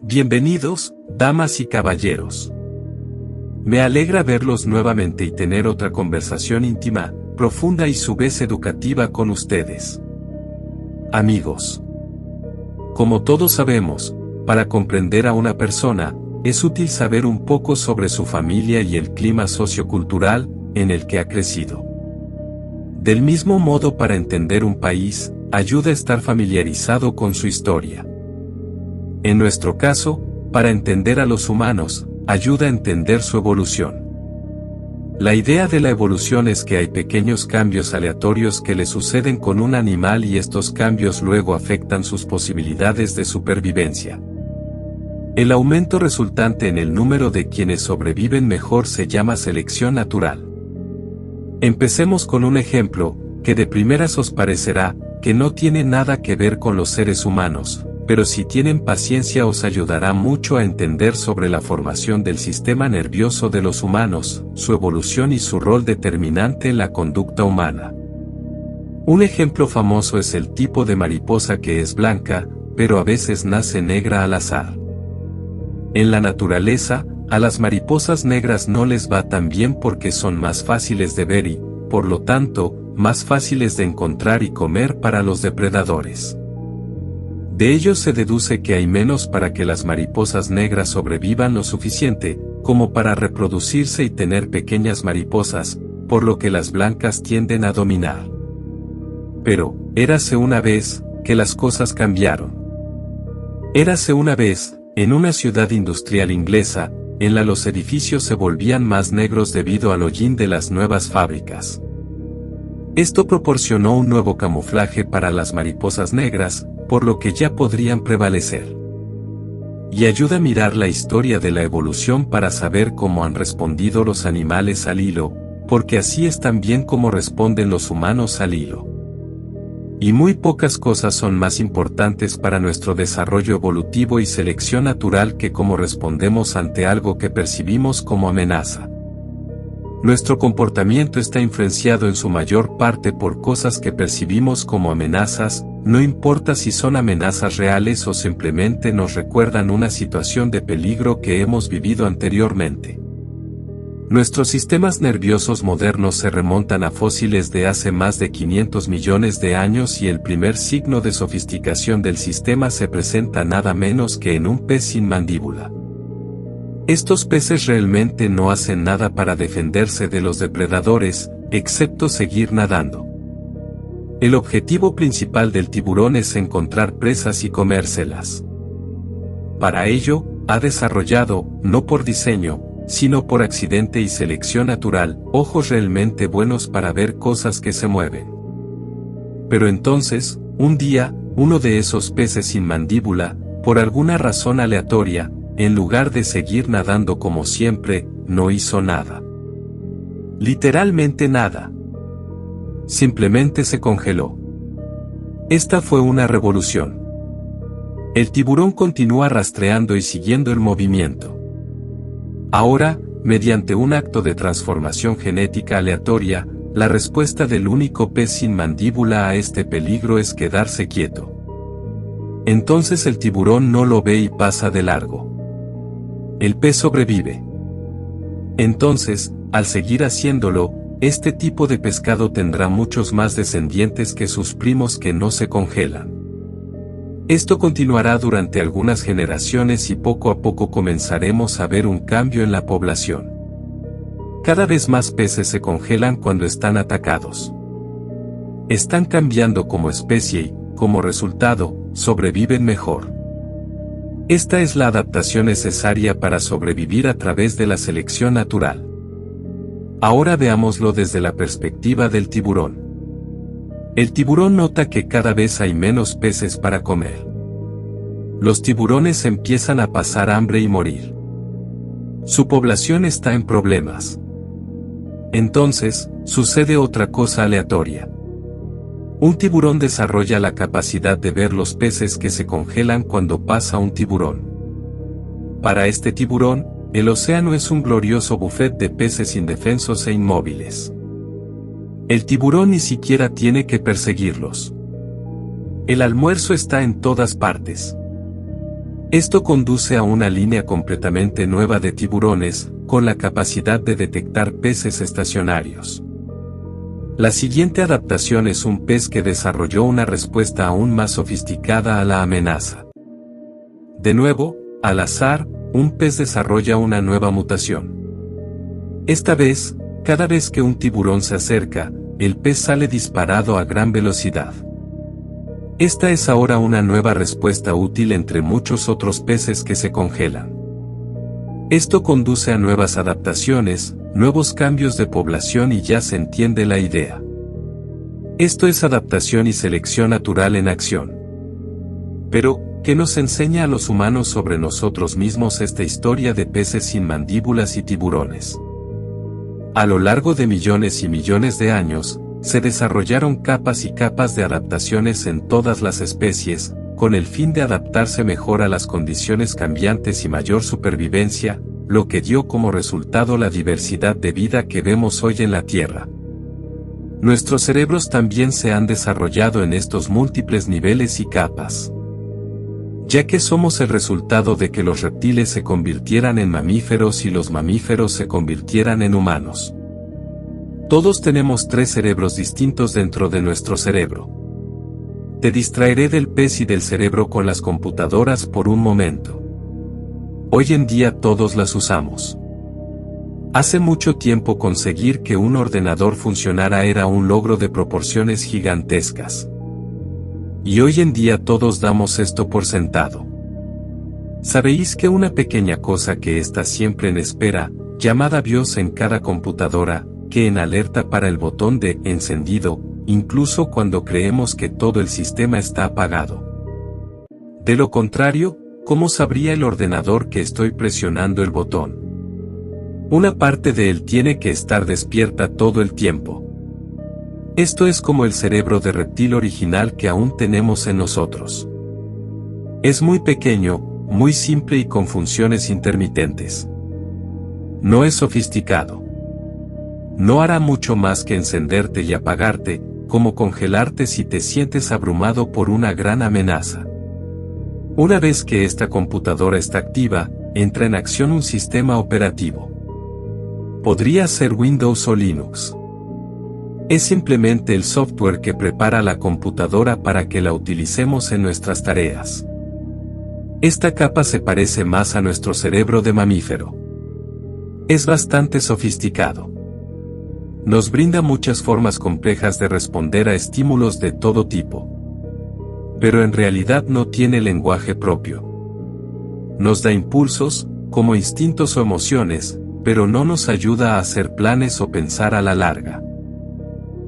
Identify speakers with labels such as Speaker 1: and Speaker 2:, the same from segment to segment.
Speaker 1: Bienvenidos, damas y caballeros. Me alegra verlos nuevamente y tener otra conversación íntima, profunda y su vez educativa con ustedes. Amigos. Como todos sabemos, para comprender a una persona, es útil saber un poco sobre su familia y el clima sociocultural en el que ha crecido. Del mismo modo, para entender un país, ayuda a estar familiarizado con su historia. En nuestro caso, para entender a los humanos, ayuda a entender su evolución. La idea de la evolución es que hay pequeños cambios aleatorios que le suceden con un animal y estos cambios luego afectan sus posibilidades de supervivencia. El aumento resultante en el número de quienes sobreviven mejor se llama selección natural. Empecemos con un ejemplo, que de primeras os parecerá que no tiene nada que ver con los seres humanos, pero si tienen paciencia os ayudará mucho a entender sobre la formación del sistema nervioso de los humanos, su evolución y su rol determinante en la conducta humana. Un ejemplo famoso es el tipo de mariposa que es blanca, pero a veces nace negra al azar. En la naturaleza, a las mariposas negras no les va tan bien porque son más fáciles de ver y, por lo tanto, más fáciles de encontrar y comer para los depredadores. De ello se deduce que hay menos para que las mariposas negras sobrevivan lo suficiente, como para reproducirse y tener pequeñas mariposas, por lo que las blancas tienden a dominar. Pero, érase una vez, que las cosas cambiaron. Érase una vez, en una ciudad industrial inglesa, en la los edificios se volvían más negros debido al hollín de las nuevas fábricas. Esto proporcionó un nuevo camuflaje para las mariposas negras, por lo que ya podrían prevalecer. Y ayuda a mirar la historia de la evolución para saber cómo han respondido los animales al hilo, porque así es también como responden los humanos al hilo. Y muy pocas cosas son más importantes para nuestro desarrollo evolutivo y selección natural que cómo respondemos ante algo que percibimos como amenaza. Nuestro comportamiento está influenciado en su mayor parte por cosas que percibimos como amenazas, no importa si son amenazas reales o simplemente nos recuerdan una situación de peligro que hemos vivido anteriormente. Nuestros sistemas nerviosos modernos se remontan a fósiles de hace más de 500 millones de años y el primer signo de sofisticación del sistema se presenta nada menos que en un pez sin mandíbula. Estos peces realmente no hacen nada para defenderse de los depredadores, excepto seguir nadando. El objetivo principal del tiburón es encontrar presas y comérselas. Para ello, ha desarrollado, no por diseño, sino por accidente y selección natural, ojos realmente buenos para ver cosas que se mueven. Pero entonces, un día, uno de esos peces sin mandíbula, por alguna razón aleatoria, en lugar de seguir nadando como siempre, no hizo nada. Literalmente nada. Simplemente se congeló. Esta fue una revolución. El tiburón continúa rastreando y siguiendo el movimiento. Ahora, mediante un acto de transformación genética aleatoria, la respuesta del único pez sin mandíbula a este peligro es quedarse quieto. Entonces el tiburón no lo ve y pasa de largo. El pez sobrevive. Entonces, al seguir haciéndolo, este tipo de pescado tendrá muchos más descendientes que sus primos que no se congelan. Esto continuará durante algunas generaciones y poco a poco comenzaremos a ver un cambio en la población. Cada vez más peces se congelan cuando están atacados. Están cambiando como especie y, como resultado, sobreviven mejor. Esta es la adaptación necesaria para sobrevivir a través de la selección natural. Ahora veámoslo desde la perspectiva del tiburón. El tiburón nota que cada vez hay menos peces para comer. Los tiburones empiezan a pasar hambre y morir. Su población está en problemas. Entonces, sucede otra cosa aleatoria. Un tiburón desarrolla la capacidad de ver los peces que se congelan cuando pasa un tiburón. Para este tiburón, el océano es un glorioso buffet de peces indefensos e inmóviles. El tiburón ni siquiera tiene que perseguirlos. El almuerzo está en todas partes. Esto conduce a una línea completamente nueva de tiburones, con la capacidad de detectar peces estacionarios. La siguiente adaptación es un pez que desarrolló una respuesta aún más sofisticada a la amenaza. De nuevo, al azar, un pez desarrolla una nueva mutación. Esta vez, cada vez que un tiburón se acerca, el pez sale disparado a gran velocidad. Esta es ahora una nueva respuesta útil entre muchos otros peces que se congelan. Esto conduce a nuevas adaptaciones, nuevos cambios de población y ya se entiende la idea. Esto es adaptación y selección natural en acción. Pero, ¿qué nos enseña a los humanos sobre nosotros mismos esta historia de peces sin mandíbulas y tiburones? A lo largo de millones y millones de años, se desarrollaron capas y capas de adaptaciones en todas las especies, con el fin de adaptarse mejor a las condiciones cambiantes y mayor supervivencia, lo que dio como resultado la diversidad de vida que vemos hoy en la Tierra. Nuestros cerebros también se han desarrollado en estos múltiples niveles y capas. Ya que somos el resultado de que los reptiles se convirtieran en mamíferos y los mamíferos se convirtieran en humanos. Todos tenemos 3 cerebros distintos dentro de nuestro cerebro. Te distraeré del pez y del cerebro con las computadoras por un momento. Hoy en día todos las usamos. Hace mucho tiempo conseguir que un ordenador funcionara era un logro de proporciones gigantescas. Y hoy en día todos damos esto por sentado. ¿Sabéis que una pequeña cosa que está siempre en espera, llamada BIOS en cada computadora, que en alerta para el botón de encendido, incluso cuando creemos que todo el sistema está apagado? De lo contrario, ¿cómo sabría el ordenador que estoy presionando el botón? Una parte de él tiene que estar despierta todo el tiempo. Esto es como el cerebro de reptil original que aún tenemos en nosotros. Es muy pequeño, muy simple y con funciones intermitentes. No es sofisticado. No hará mucho más que encenderte y apagarte, como congelarte si te sientes abrumado por una gran amenaza. Una vez que esta computadora está activa, entra en acción un sistema operativo. Podría ser Windows o Linux. Es simplemente el software que prepara la computadora para que la utilicemos en nuestras tareas. Esta capa se parece más a nuestro cerebro de mamífero. Es bastante sofisticado. Nos brinda muchas formas complejas de responder a estímulos de todo tipo. Pero en realidad no tiene lenguaje propio. Nos da impulsos, como instintos o emociones, pero no nos ayuda a hacer planes o pensar a la larga.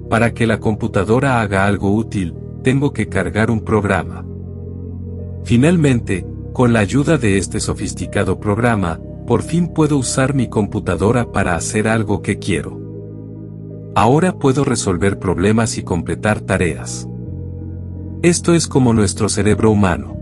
Speaker 1: Para que la computadora haga algo útil, tengo que cargar un programa. Finalmente, con la ayuda de este sofisticado programa, por fin puedo usar mi computadora para hacer algo que quiero. Ahora puedo resolver problemas y completar tareas. Esto es como nuestro cerebro humano.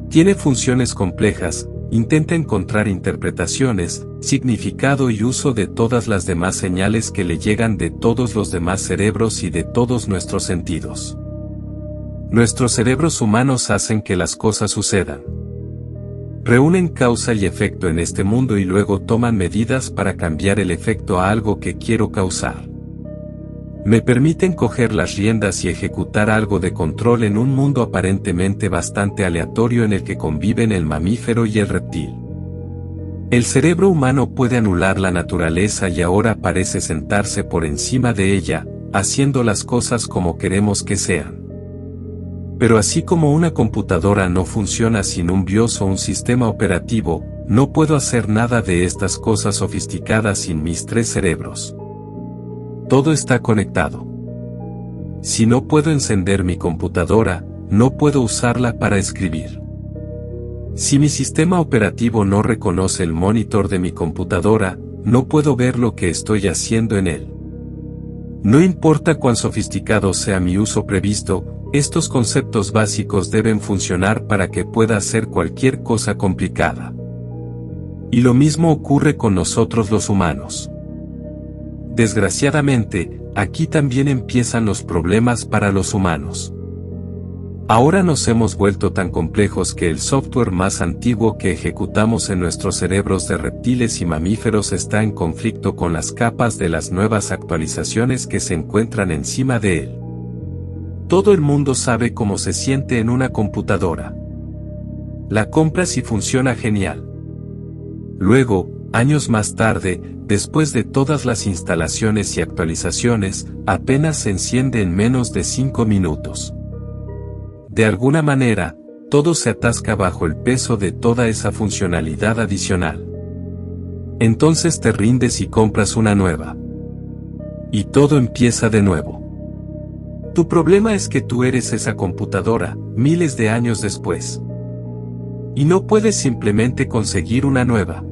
Speaker 1: Tiene funciones complejas, intenta encontrar interpretaciones, significado y uso de todas las demás señales que le llegan de todos los demás cerebros y de todos nuestros sentidos. Nuestros cerebros humanos hacen que las cosas sucedan. Reúnen causa y efecto en este mundo y luego toman medidas para cambiar el efecto a algo que quiero causar. Me permiten coger las riendas y ejecutar algo de control en un mundo aparentemente bastante aleatorio en el que conviven el mamífero y el reptil. El cerebro humano puede anular la naturaleza y ahora parece sentarse por encima de ella, haciendo las cosas como queremos que sean. Pero así como una computadora no funciona sin un BIOS o un sistema operativo, no puedo hacer nada de estas cosas sofisticadas sin mis 3 cerebros. Todo está conectado. Si no puedo encender mi computadora, no puedo usarla para escribir. Si mi sistema operativo no reconoce el monitor de mi computadora, no puedo ver lo que estoy haciendo en él. No importa cuán sofisticado sea mi uso previsto, estos conceptos básicos deben funcionar para que pueda hacer cualquier cosa complicada. Y lo mismo ocurre con nosotros los humanos. Desgraciadamente, aquí también empiezan los problemas para los humanos. Ahora nos hemos vuelto tan complejos que el software más antiguo que ejecutamos en nuestros cerebros de reptiles y mamíferos está en conflicto con las capas de las nuevas actualizaciones que se encuentran encima de él. Todo el mundo sabe cómo se siente en una computadora. La compras y funciona genial. Luego, años más tarde, después de todas las instalaciones y actualizaciones, apenas se enciende en menos de 5 minutos. De alguna manera, todo se atasca bajo el peso de toda esa funcionalidad adicional. Entonces te rindes y compras una nueva. Y todo empieza de nuevo. Tu problema es que tú eres esa computadora, miles de años después. Y no puedes simplemente conseguir una nueva.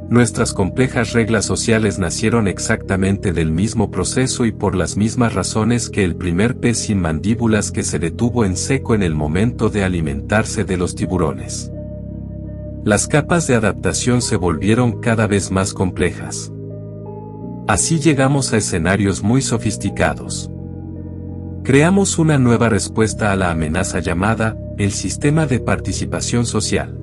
Speaker 1: Nuestras complejas reglas sociales nacieron exactamente del mismo proceso y por las mismas razones que el primer pez sin mandíbulas que se detuvo en seco en el momento de alimentarse de los tiburones. Las capas de adaptación se volvieron cada vez más complejas. Así llegamos a escenarios muy sofisticados. Creamos una nueva respuesta a la amenaza llamada el sistema de participación social.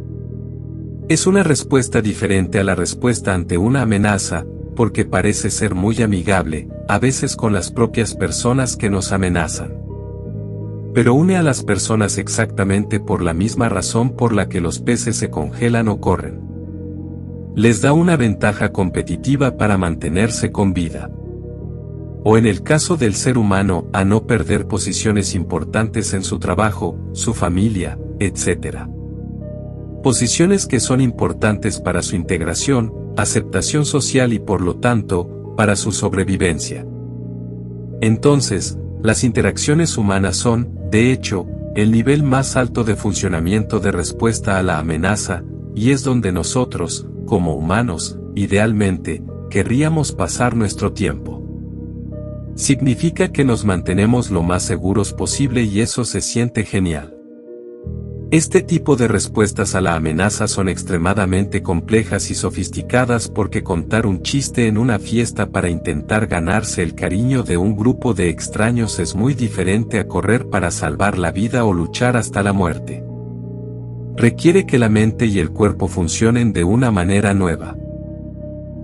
Speaker 1: Es una respuesta diferente a la respuesta ante una amenaza, porque parece ser muy amigable, a veces con las propias personas que nos amenazan. Pero une a las personas exactamente por la misma razón por la que los peces se congelan o corren. Les da una ventaja competitiva para mantenerse con vida. O en el caso del ser humano, a no perder posiciones importantes en su trabajo, su familia, etc. Posiciones que son importantes para su integración, aceptación social y por lo tanto, para su sobrevivencia. Entonces, las interacciones humanas son, de hecho, el nivel más alto de funcionamiento de respuesta a la amenaza, y es donde nosotros, como humanos, idealmente, querríamos pasar nuestro tiempo. Significa que nos mantenemos lo más seguros posible y eso se siente genial. Este tipo de respuestas a la amenaza son extremadamente complejas y sofisticadas porque contar un chiste en una fiesta para intentar ganarse el cariño de un grupo de extraños es muy diferente a correr para salvar la vida o luchar hasta la muerte. Requiere que la mente y el cuerpo funcionen de una manera nueva.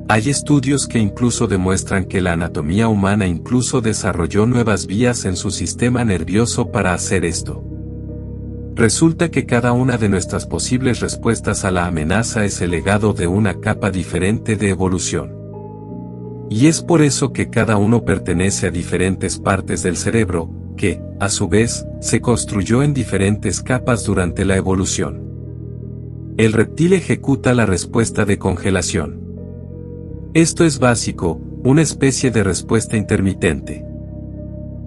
Speaker 1: Hay estudios que incluso demuestran que la anatomía humana incluso desarrolló nuevas vías en su sistema nervioso para hacer esto. Resulta que cada una de nuestras posibles respuestas a la amenaza es el legado de una capa diferente de evolución. Y es por eso que cada uno pertenece a diferentes partes del cerebro, que, a su vez, se construyó en diferentes capas durante la evolución. El reptil ejecuta la respuesta de congelación. Esto es básico, una especie de respuesta intermitente.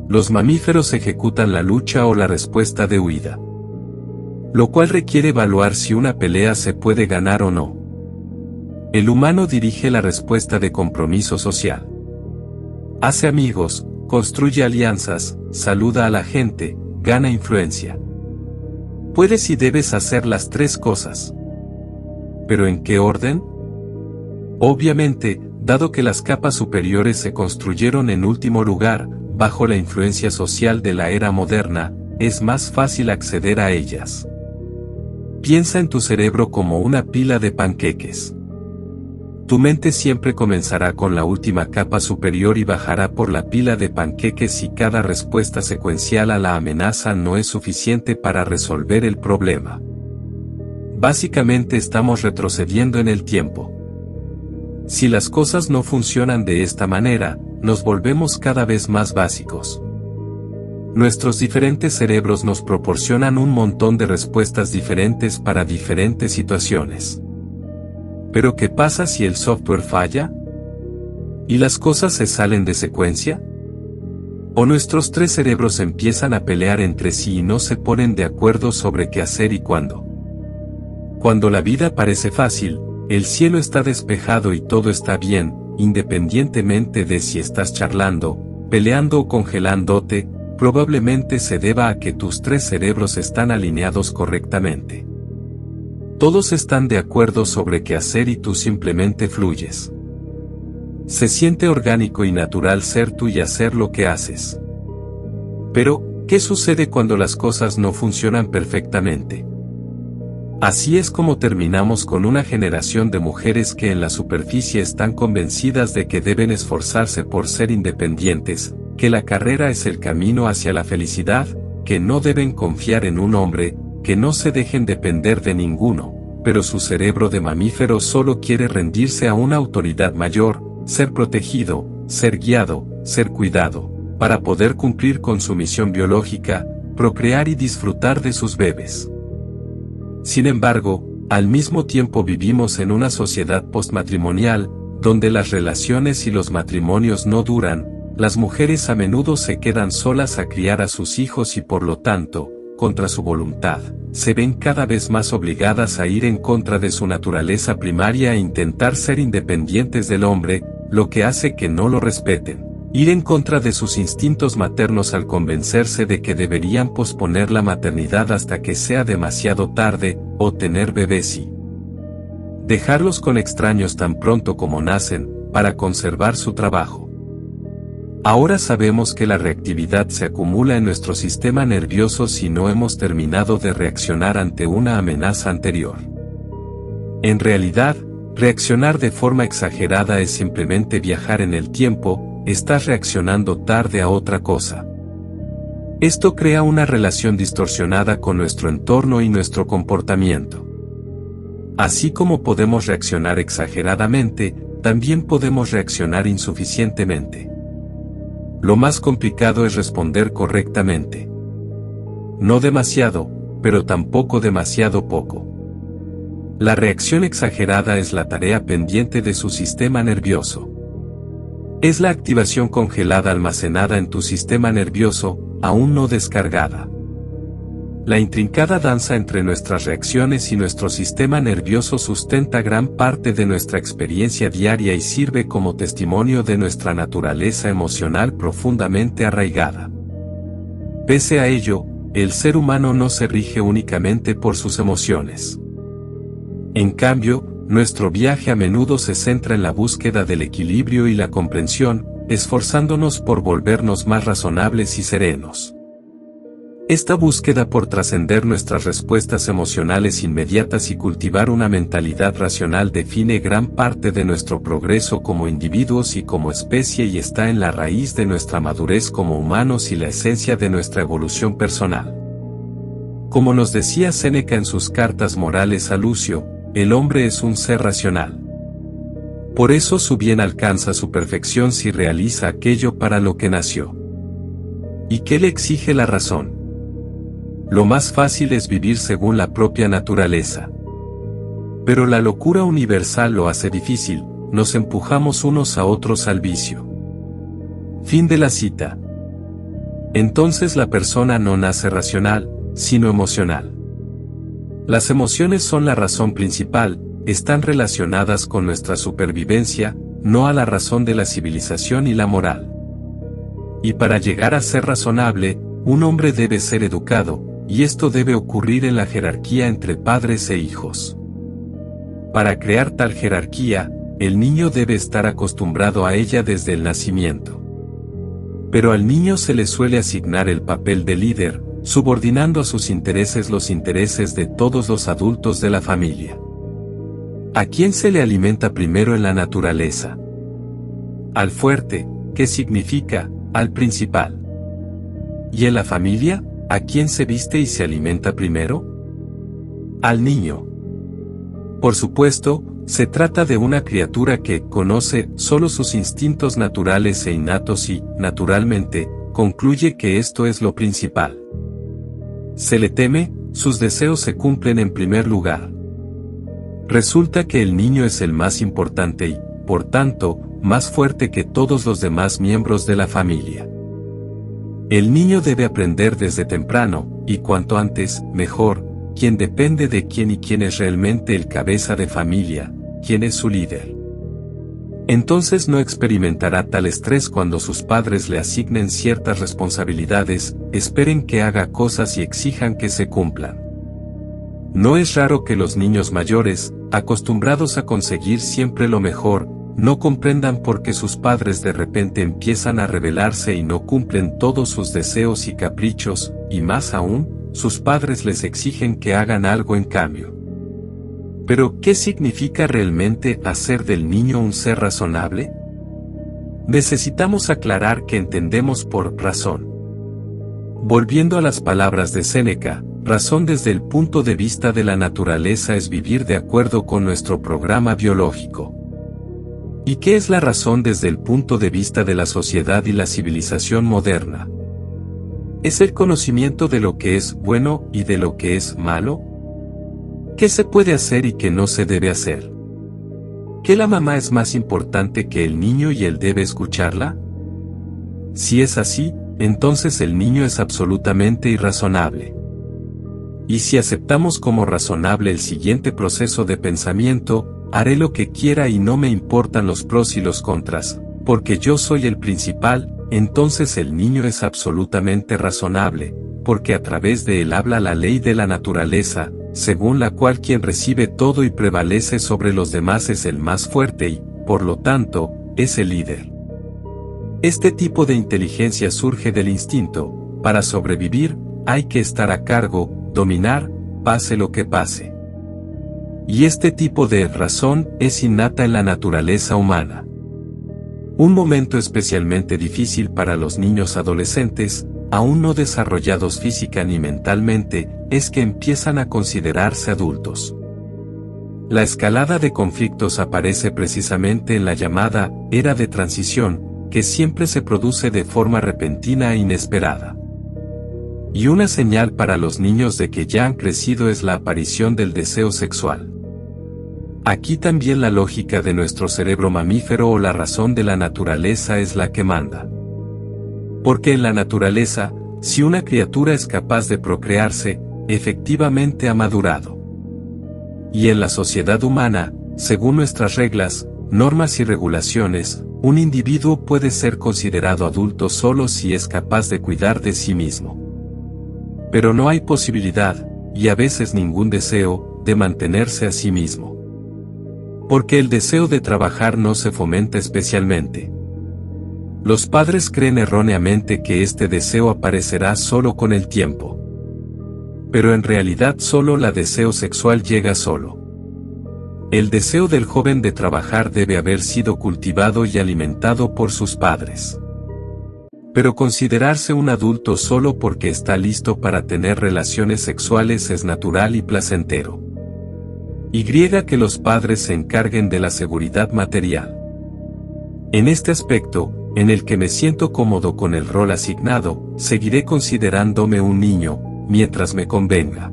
Speaker 1: Los mamíferos ejecutan la lucha o la respuesta de huida. Lo cual requiere evaluar si una pelea se puede ganar o no. El humano dirige la respuesta de compromiso social. Hace amigos, construye alianzas, saluda a la gente, gana influencia. Puedes y debes hacer las tres cosas. ¿Pero en qué orden? Obviamente, dado que las capas superiores se construyeron en último lugar, bajo la influencia social de la era moderna, es más fácil acceder a ellas. Piensa en tu cerebro como una pila de panqueques. Tu mente siempre comenzará con la última capa superior y bajará por la pila de panqueques si cada respuesta secuencial a la amenaza no es suficiente para resolver el problema. Básicamente estamos retrocediendo en el tiempo. Si las cosas no funcionan de esta manera, nos volvemos cada vez más básicos. Nuestros diferentes cerebros nos proporcionan un montón de respuestas diferentes para diferentes situaciones. ¿Pero qué pasa si el software falla? ¿Y las cosas se salen de secuencia? ¿O nuestros tres cerebros empiezan a pelear entre sí y no se ponen de acuerdo sobre qué hacer y cuándo? Cuando la vida parece fácil, el cielo está despejado y todo está bien, independientemente de si estás charlando, peleando o congelándote, probablemente se deba a que tus tres cerebros están alineados correctamente. Todos están de acuerdo sobre qué hacer y tú simplemente fluyes. Se siente orgánico y natural ser tú y hacer lo que haces. Pero, ¿Qué sucede cuando las cosas no funcionan perfectamente? Así es como terminamos con una generación de mujeres que en la superficie están convencidas de que deben esforzarse por ser independientes, que la carrera es el camino hacia la felicidad, que no deben confiar en un hombre, que no se dejen depender de ninguno, pero su cerebro de mamífero solo quiere rendirse a una autoridad mayor, ser protegido, ser guiado, ser cuidado, para poder cumplir con su misión biológica, procrear y disfrutar de sus bebés. Sin embargo, al mismo tiempo vivimos en una sociedad postmatrimonial, donde las relaciones y los matrimonios no duran, las mujeres a menudo se quedan solas a criar a sus hijos y por lo tanto, contra su voluntad, se ven cada vez más obligadas a ir en contra de su naturaleza primaria e intentar ser independientes del hombre, lo que hace que no lo respeten. Ir en contra de sus instintos maternos al convencerse de que deberían posponer la maternidad hasta que sea demasiado tarde, o tener bebés y dejarlos con extraños tan pronto como nacen, para conservar su trabajo. Ahora sabemos que la reactividad se acumula en nuestro sistema nervioso si no hemos terminado de reaccionar ante una amenaza anterior. En realidad, reaccionar de forma exagerada es simplemente viajar en el tiempo. Estás reaccionando tarde a otra cosa. Esto crea una relación distorsionada con nuestro entorno y nuestro comportamiento. Así como podemos reaccionar exageradamente, también podemos reaccionar insuficientemente. Lo más complicado es responder correctamente. No demasiado, pero tampoco demasiado poco. La reacción exagerada es la tarea pendiente de su sistema nervioso. Es la activación congelada almacenada en tu sistema nervioso, aún no descargada. La intrincada danza entre nuestras reacciones y nuestro sistema nervioso sustenta gran parte de nuestra experiencia diaria y sirve como testimonio de nuestra naturaleza emocional profundamente arraigada. Pese a ello, el ser humano no se rige únicamente por sus emociones. En cambio, nuestro viaje a menudo se centra en la búsqueda del equilibrio y la comprensión, esforzándonos por volvernos más razonables y serenos. Esta búsqueda por trascender nuestras respuestas emocionales inmediatas y cultivar una mentalidad racional define gran parte de nuestro progreso como individuos y como especie y está en la raíz de nuestra madurez como humanos y la esencia de nuestra evolución personal. Como nos decía Séneca en sus cartas morales a Lucio, el hombre es un ser racional. Por eso su bien alcanza su perfección si realiza aquello para lo que nació. ¿Y qué le exige la razón? Lo más fácil es vivir según la propia naturaleza. Pero la locura universal lo hace difícil, nos empujamos unos a otros al vicio. Fin de la cita. Entonces la persona no nace racional, sino emocional. Las emociones son la razón principal, están relacionadas con nuestra supervivencia, no a la razón de la civilización y la moral. Y para llegar a ser razonable, un hombre debe ser educado, y esto debe ocurrir en la jerarquía entre padres e hijos. Para crear tal jerarquía, el niño debe estar acostumbrado a ella desde el nacimiento. Pero al niño se le suele asignar el papel de líder, subordinando a sus intereses los intereses de todos los adultos de la familia. ¿A quién se le alimenta primero en la naturaleza? Al fuerte, ¿qué significa? Al principal. ¿Y en la familia? ¿A quién se viste y se alimenta primero? Al niño. Por supuesto, se trata de una criatura que conoce solo sus instintos naturales e innatos y, naturalmente, concluye que esto es lo principal. Se le teme, sus deseos se cumplen en primer lugar. Resulta que el niño es el más importante y, por tanto, más fuerte que todos los demás miembros de la familia. El niño debe aprender desde temprano, y cuanto antes, mejor, quién depende de quién y quién es realmente el cabeza de familia, quién es su líder. Entonces no experimentará tal estrés cuando sus padres le asignen ciertas responsabilidades, esperen que haga cosas y exijan que se cumplan. No es raro que los niños mayores, acostumbrados a conseguir siempre lo mejor, no comprendan por qué sus padres de repente empiezan a rebelarse y no cumplen todos sus deseos y caprichos, y más aún, sus padres les exigen que hagan algo en cambio. Pero, ¿qué significa realmente hacer del niño un ser razonable? Necesitamos aclarar que entendemos por razón. Volviendo a las palabras de Séneca, razón desde el punto de vista de la naturaleza es vivir de acuerdo con nuestro programa biológico. ¿Y qué es la razón desde el punto de vista de la sociedad y la civilización moderna? ¿Es el conocimiento de lo que es bueno y de lo que es malo? ¿Qué se puede hacer y qué no se debe hacer? ¿Que la mamá es más importante que el niño y él debe escucharla? Si es así, entonces el niño es absolutamente irrazonable. Y si aceptamos como razonable el siguiente proceso de pensamiento, haré lo que quiera y no me importan los pros y los contras, porque yo soy el principal, entonces el niño es absolutamente razonable, porque a través de él habla la ley de la naturaleza, según la cual quien recibe todo y prevalece sobre los demás es el más fuerte y, por lo tanto, es el líder. Este tipo de inteligencia surge del instinto. Para sobrevivir, hay que estar a cargo, dominar, pase lo que pase. Y este tipo de razón es innata en la naturaleza humana. Un momento especialmente difícil para los niños adolescentes, aún no desarrollados física ni mentalmente, es que empiezan a considerarse adultos. La escalada de conflictos aparece precisamente en la llamada era de transición, que siempre se produce de forma repentina e inesperada. Y una señal para los niños de que ya han crecido es la aparición del deseo sexual. Aquí también la lógica de nuestro cerebro mamífero o la razón de la naturaleza es la que manda. Porque en la naturaleza, si una criatura es capaz de procrearse, efectivamente ha madurado. Y en la sociedad humana, según nuestras reglas, normas y regulaciones, un individuo puede ser considerado adulto solo si es capaz de cuidar de sí mismo. Pero no hay posibilidad, y a veces ningún deseo, de mantenerse a sí mismo. Porque el deseo de trabajar no se fomenta especialmente. Los padres creen erróneamente que este deseo aparecerá solo con el tiempo. Pero en realidad solo el deseo sexual llega solo. El deseo del joven de trabajar debe haber sido cultivado y alimentado por sus padres. Pero considerarse un adulto solo porque está listo para tener relaciones sexuales es natural y placentero. Y que los padres se encarguen de la seguridad material. En este aspecto, en el que me siento cómodo con el rol asignado, seguiré considerándome un niño, mientras me convenga.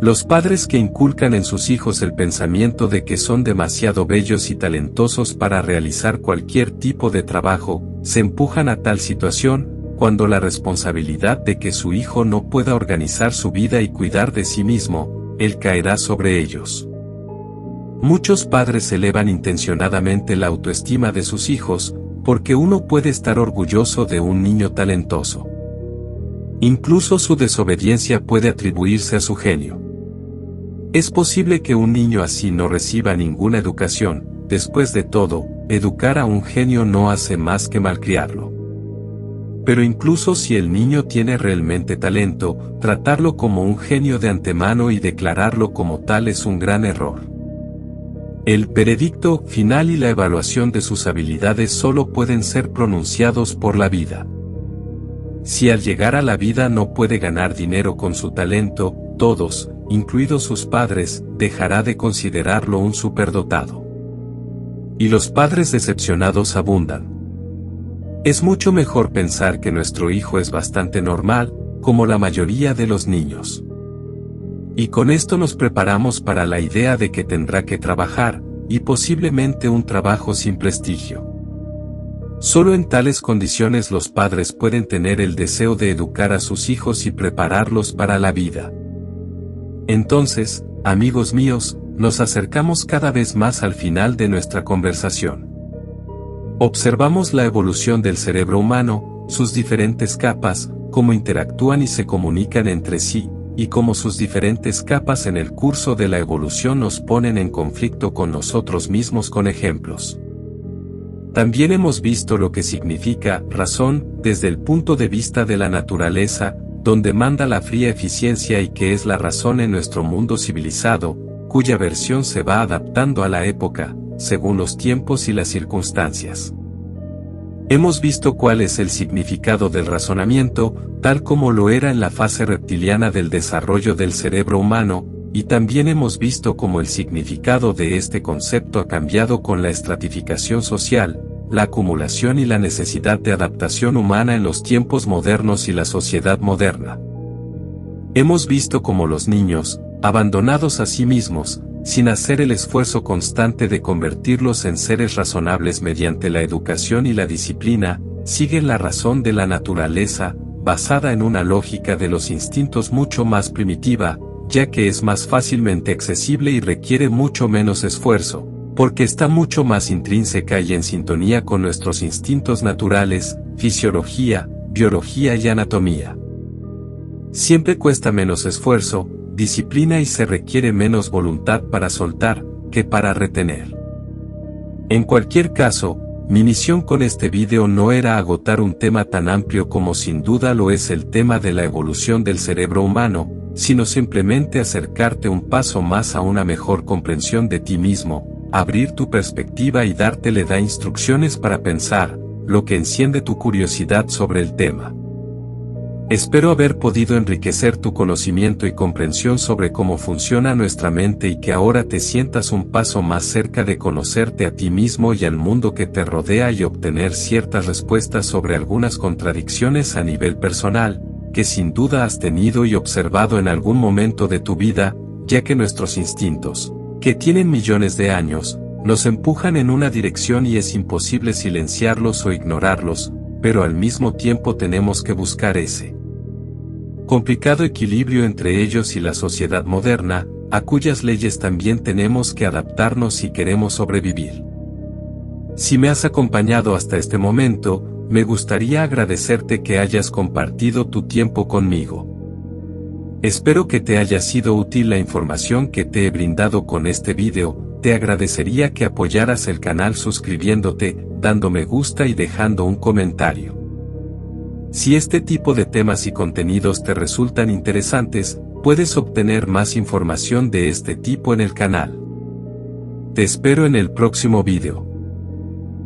Speaker 1: Los padres que inculcan en sus hijos el pensamiento de que son demasiado bellos y talentosos para realizar cualquier tipo de trabajo, se empujan a tal situación, cuando la responsabilidad de que su hijo no pueda organizar su vida y cuidar de sí mismo, él caerá sobre ellos. Muchos padres elevan intencionadamente la autoestima de sus hijos, porque uno puede estar orgulloso de un niño talentoso. Incluso su desobediencia puede atribuirse a su genio. Es posible que un niño así no reciba ninguna educación. Después de todo, educar a un genio no hace más que malcriarlo. Pero incluso si el niño tiene realmente talento, tratarlo como un genio de antemano y declararlo como tal es un gran error. El veredicto final y la evaluación de sus habilidades solo pueden ser pronunciados por la vida. Si al llegar a la vida no puede ganar dinero con su talento, todos, incluidos sus padres, dejará de considerarlo un superdotado. Y los padres decepcionados abundan. Es mucho mejor pensar que nuestro hijo es bastante normal, como la mayoría de los niños. Y con esto nos preparamos para la idea de que tendrá que trabajar, y posiblemente un trabajo sin prestigio. Solo en tales condiciones los padres pueden tener el deseo de educar a sus hijos y prepararlos para la vida. Entonces, amigos míos, nos acercamos cada vez más al final de nuestra conversación. Observamos la evolución del cerebro humano, sus diferentes capas, cómo interactúan y se comunican entre sí, y cómo sus diferentes capas en el curso de la evolución nos ponen en conflicto con nosotros mismos con ejemplos. También hemos visto lo que significa razón desde el punto de vista de la naturaleza, donde manda la fría eficiencia y que es la razón en nuestro mundo civilizado, cuya versión se va adaptando a la época, según los tiempos y las circunstancias. Hemos visto cuál es el significado del razonamiento, tal como lo era en la fase reptiliana del desarrollo del cerebro humano, y también hemos visto cómo el significado de este concepto ha cambiado con la estratificación social, la acumulación y la necesidad de adaptación humana en los tiempos modernos y la sociedad moderna. Hemos visto cómo los niños, abandonados a sí mismos, sin hacer el esfuerzo constante de convertirlos en seres razonables mediante la educación y la disciplina, siguen la razón de la naturaleza, basada en una lógica de los instintos mucho más primitiva, ya que es más fácilmente accesible y requiere mucho menos esfuerzo, porque está mucho más intrínseca y en sintonía con nuestros instintos naturales, fisiología, biología y anatomía. Siempre cuesta menos esfuerzo, disciplina y se requiere menos voluntad para soltar, que para retener. En cualquier caso, mi misión con este video no era agotar un tema tan amplio como sin duda lo es el tema de la evolución del cerebro humano, sino simplemente acercarte un paso más a una mejor comprensión de ti mismo, abrir tu perspectiva y dártele da instrucciones para pensar, lo que enciende tu curiosidad sobre el tema. Espero haber podido enriquecer tu conocimiento y comprensión sobre cómo funciona nuestra mente y que ahora te sientas un paso más cerca de conocerte a ti mismo y al mundo que te rodea y obtener ciertas respuestas sobre algunas contradicciones a nivel personal, que sin duda has tenido y observado en algún momento de tu vida, ya que nuestros instintos, que tienen millones de años, nos empujan en una dirección y es imposible silenciarlos o ignorarlos, pero al mismo tiempo tenemos que buscar ese complicado equilibrio entre ellos y la sociedad moderna, a cuyas leyes también tenemos que adaptarnos si queremos sobrevivir. Si me has acompañado hasta este momento, me gustaría agradecerte que hayas compartido tu tiempo conmigo. Espero que te haya sido útil la información que te he brindado con este video. Te agradecería que apoyaras el canal suscribiéndote, dando me gusta y dejando un comentario. Si este tipo de temas y contenidos te resultan interesantes, puedes obtener más información de este tipo en el canal. Te espero en el próximo video.